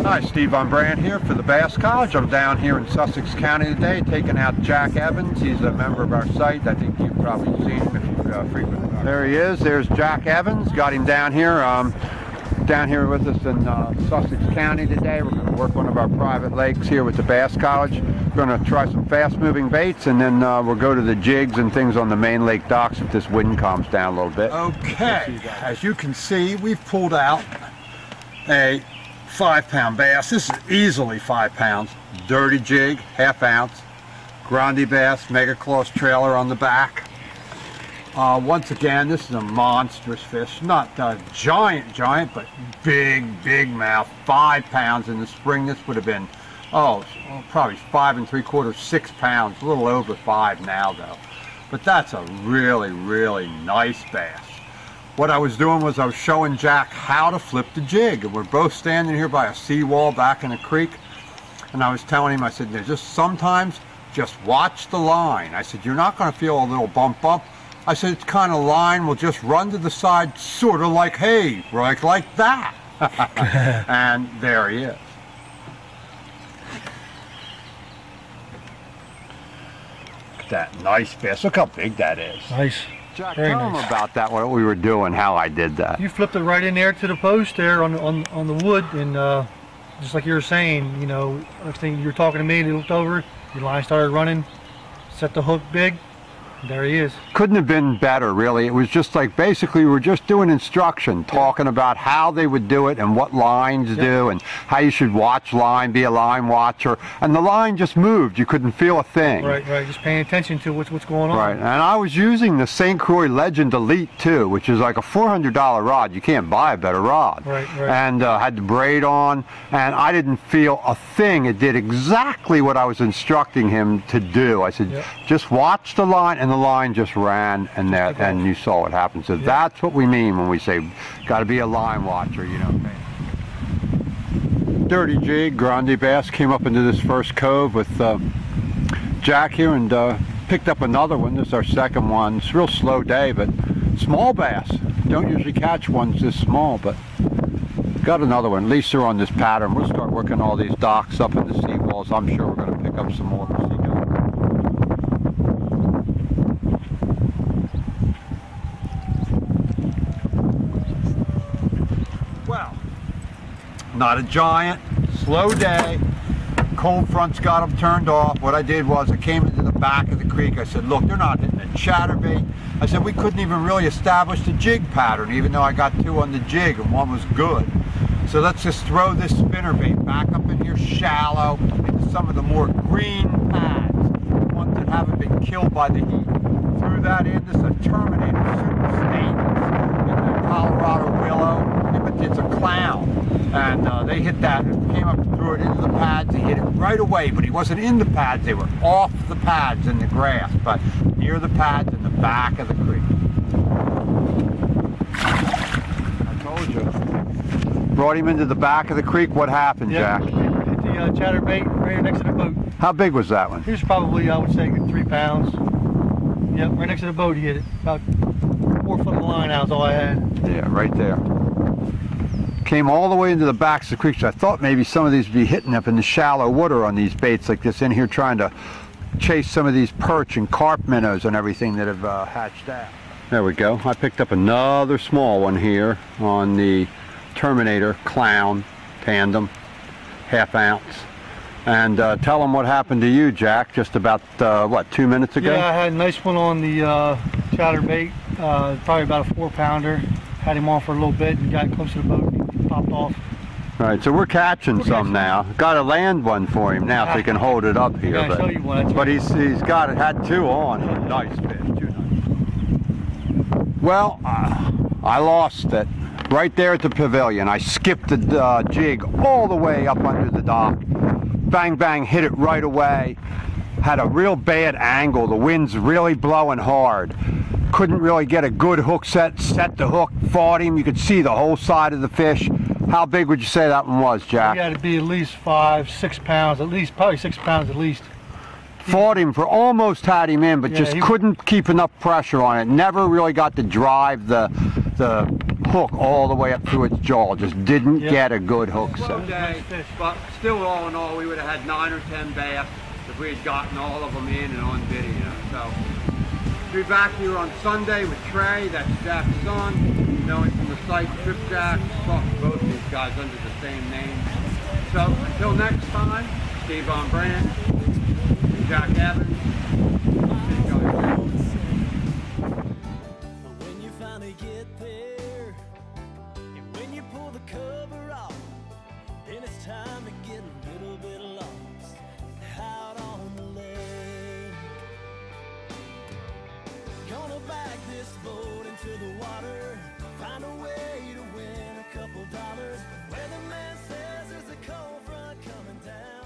Hi, Steve Von Brand here for the Bass College. I'm down here in Sussex County today taking out Jack Evans. He's a member of our site. I think you've probably seen him if you've frequented. There he is. There's Jack Evans. Got him down here with us in Sussex County today. We're going to work one of our private lakes here with the Bass College. We're going to try some fast-moving baits, and then we'll go to the jigs and things on the main lake docks if this wind calms down a little bit. Okay, as you can see, we've pulled out a 5-pound bass. This is easily 5 pounds. Dirty jig, ½ ounce. Grande bass, mega claws trailer on the back. Once again, this is a monstrous fish. Not giant, but big mouth. 5 pounds. In the spring, this would have been, probably 5 3/4, 6 pounds. A little over 5 now, though. But that's a really nice bass. What I was doing was I was showing Jack how to flip the jig. And we're both standing here by a seawall back in the creek. And I was telling him, I said, sometimes just watch the line. I said, you're not going to feel a little bump. I said, it's kind of line will just run to the side, sort of like, hey, right like that. And there he is. Look at that nice bass. Look how big that is. Nice. Jack, tell them about that, what we were doing, how I did that. You flipped it right in there to the post there on the wood, and just like you were saying, you know, next thing you were talking to me, and he looked over, your line started running, set the hook big, and there he is. Couldn't have been better, really. It was just like, basically, we were just doing instruction, talking about how they would do it and what lines do and how you should watch line, be a line watcher. And the line just moved. You couldn't feel a thing. Right, just paying attention to what's going on. Right, and I was using the St. Croix Legend Elite too, which is like a $400 rod. You can't buy a better rod. Right. And had the braid on, and I didn't feel a thing. It did exactly what I was instructing him to do. I said, just watch the line, and the line just ran, and you saw what happened. So that's what we mean when we say, got to be a line watcher, you know. Dirty jig, Grande bass, came up into this first cove with Jack here and picked up another one. This is our second one. It's a real slow day, but small bass. Don't usually catch ones this small, but got another one. At least they're on this pattern. We'll start working all these docks up in the seawalls. I'm sure we're going to pick up some more. Well, not a giant, slow day. Cold fronts got them turned off. What I did was I came into the back of the creek. I said, look, they're not hitting a chatterbait. I said, we couldn't even really establish the jig pattern, even though I got 2 on the jig and 1 was good. So let's just throw this spinnerbait back up in here shallow into some of the more green pads, the ones that haven't been killed by the heat. Threw that in. This is a Terminator super stainless in the Colorado willow. It's a clown. And they hit that and came up and threw it into the pads. He hit it right away, but he wasn't in the pads. They were off the pads in the grass, but near the pads in the back of the creek. I told you. Brought him into the back of the creek. What happened, Jack? Hit the chatterbait right next to the boat. How big was that one? He was probably, I would say, 3 pounds. Yep, right next to the boat he hit it. About 4 foot of line out is all I had. Yeah, right there. Came all the way into the backs of the creek. So I thought maybe some of these would be hitting up in the shallow water on these baits like this in here, trying to chase some of these perch and carp minnows and everything that have hatched out. There we go. I picked up another small one here on the Terminator Clown Tandem, ½ ounce. And tell them what happened to you, Jack, just about, what, 2 minutes ago? Yeah, I had a nice one on the chatterbait, probably about a 4-pounder. Had him on for a little bit and got close to the boat and he popped off. All right, so we're catching some now. Got to land one for him now so he can hold it up here. Yeah, show you one. But he's got it, had 2 on. Nice fish, 2 nice. Well, I lost it right there at the pavilion. I skipped the jig all the way up under the dock. Bang, bang, hit it right away. Had a real bad angle. The wind's really blowing hard. Couldn't really get a good hook set the hook, fought him. You could see the whole side of the fish. How big would you say that one was, Jack? He had to be at least 5, 6 pounds, at least, probably 6 pounds at least. Fought him for, almost had him in, but just couldn't keep enough pressure on it. Never really got to drive the hook all the way up through its jaw. Just didn't Yep. get a good hook Slow set. day, but still all in all, we would have had 9 or 10 bass if we had gotten all of them in and on video. So, we'll be back here on Sunday with Trey, that's Jack's son, knowing from the site Trip Jack, talked to both these guys under the same name. So, until next time, Steve Von Brandt, Jack Evans, see you guys. When you finally get there, and when you pull the cover off, then it's time to get a little bit lost out on the lake. Gonna back this boat into the water, find a way to win a couple dollars. Where the man says there's a cold front coming down.